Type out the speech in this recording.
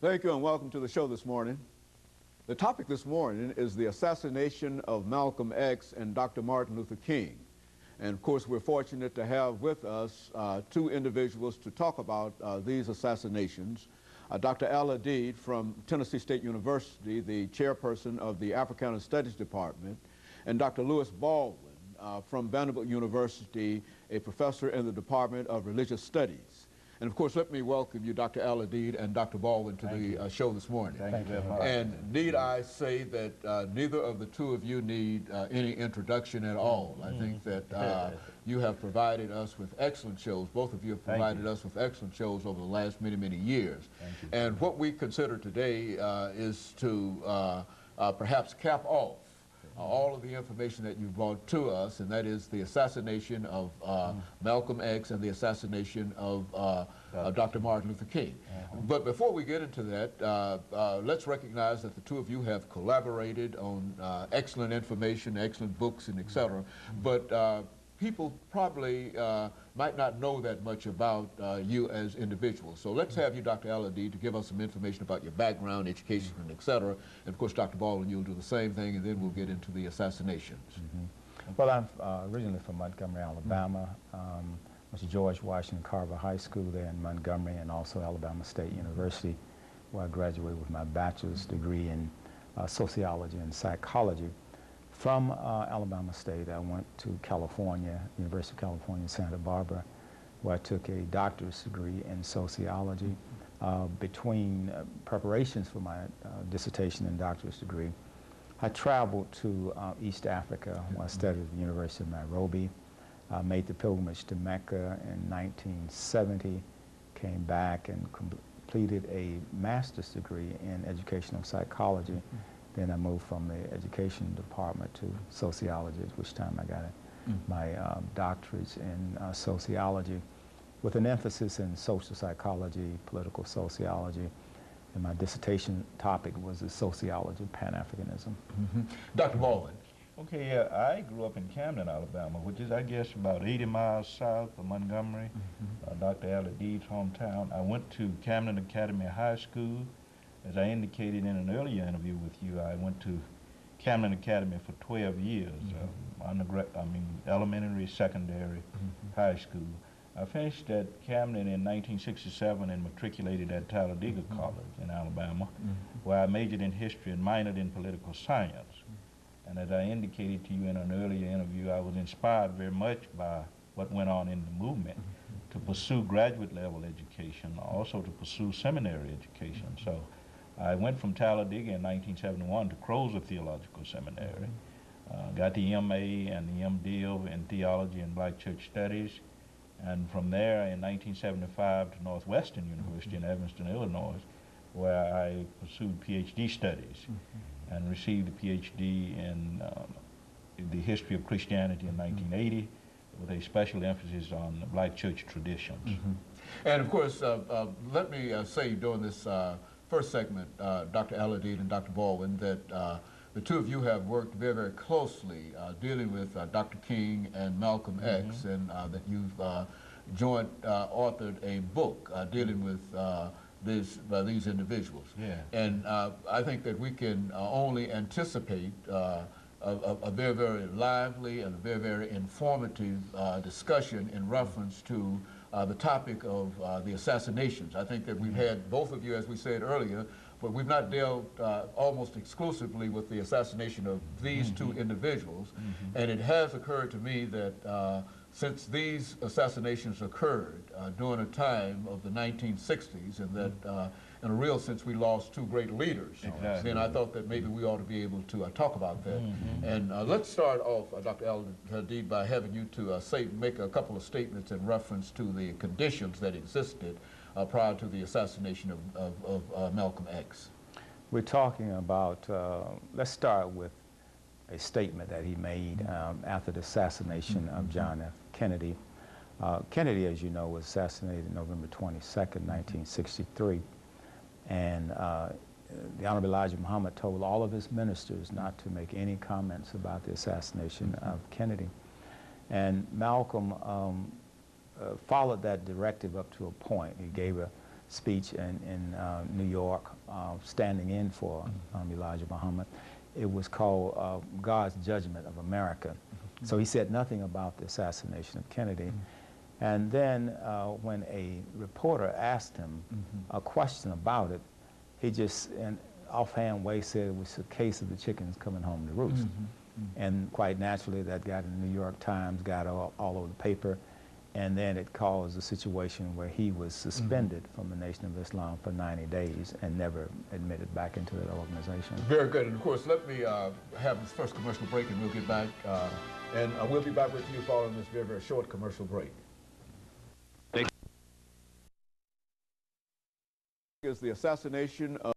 Thank you and welcome to the show this morning. The topic this morning is the assassination of Malcolm X and Dr. Martin Luther King. And of course, we're fortunate to have with us two individuals to talk about these assassinations. Dr. AAl-Hadid from Tennessee State University, the chairperson of the Africana Studies Department, and Dr. LBaldwin from Vanderbilt University, a professor in the Department of Religious Studies. And of course, let me welcome you, Dr. AAl-Hadid and Dr. Baldwin, to the show this morning. Thank you very much. And need I say that neither of the two of you need any introduction at all. I think that you have provided us with excellent shows. Both of you have provided us with excellent shows over the last many, many years. And what we consider today is to perhaps cap off all of the information that you've brought to us, and that is the assassination of Malcolm X and the assassination of Dr. Martin Luther King. But before we get into that, let's recognize that the two of you have collaborated on excellent information, excellent books, and etc. But people probably might not know that much about you as individuals. So let's have you, Dr. AAl-Hadid, to give us some information about your background, education, and etc. And of course, Dr. Baldwin, you'll do the same thing, and then we'll get into the assassinations. Well, I'm originally from Montgomery, Alabama. Went to George Washington Carver High School there in Montgomery, and also Alabama State University, where I graduated with my bachelor's degree in sociology and psychology. From Alabama State, I went to California, University of California, Santa Barbara, where I took a doctorate degree in sociology. Between preparations for my dissertation and doctorate degree, I traveled to East Africa, where I studied at the University of Nairobi. Made the pilgrimage to Mecca in 1970, came back and completed a master's degree in educational psychology. Then I moved from the education department to sociology, at which time I got my doctorates in sociology with an emphasis in social psychology, political sociology, and my dissertation topic was the sociology of Pan-Africanism. Dr. Baldwin. Okay, I grew up in Camden, Alabama, which is, I guess, about 80 miles south of Montgomery, Dr. AAl-Hadid's hometown. I went to Camden Academy High School. As I indicated in an earlier interview with you, I went to Camden Academy for 12 years, elementary, secondary, high school. I finished at Camden in 1967 and matriculated at Talladega College in Alabama, where I majored in history and minored in political science. And as I indicated to you in an earlier interview, I was inspired very much by what went on in the movement to pursue graduate level education, also to pursue seminary education. So I went from Talladega in 1971 to Crozer Theological Seminary, got the MA and the MDiv in Theology and Black Church Studies, and from there in 1975 to Northwestern University in Evanston, Illinois, where I pursued PhD studies and received a PhD in the history of Christianity in 1980 with a special emphasis on the Black church traditions. And of course, let me say during this first segment, Dr. AAl-Hadid and Dr. Baldwin, that the two of you have worked very, very closely dealing with Dr. King and Malcolm X, and that you've joint authored a book dealing with these individuals. And I think that we can only anticipate a very, very lively and a very, very informative discussion in reference to the topic of the assassinations. I think that we've had both of you, as we said earlier, but we've not dealt almost exclusively with the assassination of these two individuals. And it has occurred to me that since these assassinations occurred during a time of the 1960s, and that in a real sense we lost two great leaders, then I thought that maybe we ought to be able to talk about that. And let's start off, Dr. AAl-Hadid, by having you to make a couple of statements in reference to the conditions that existed prior to the assassination of Malcolm X. We're talking about, let's start with a statement that he made after the assassination of John F. Kennedy. Kennedy, as you know, was assassinated November 22nd, 1963. And the Honorable Elijah Muhammad told all of his ministers not to make any comments about the assassination of Kennedy. And Malcolm followed that directive up to a point. He gave a speech in New York, standing in for Elijah Muhammad. It was called God's Judgment of America. So he said nothing about the assassination of Kennedy. And then when a reporter asked him a question about it, he just, in offhand way, said it was a case of the chickens coming home to roost. And quite naturally, that got in the New York Times, got all over the paper, and then it caused a situation where he was suspended from the Nation of Islam for 90 days and never admitted back into that organization. Very good. And of course, let me have this first commercial break, and we'll get back. And we'll be back with you following this very, very short commercial break. Is the assassination of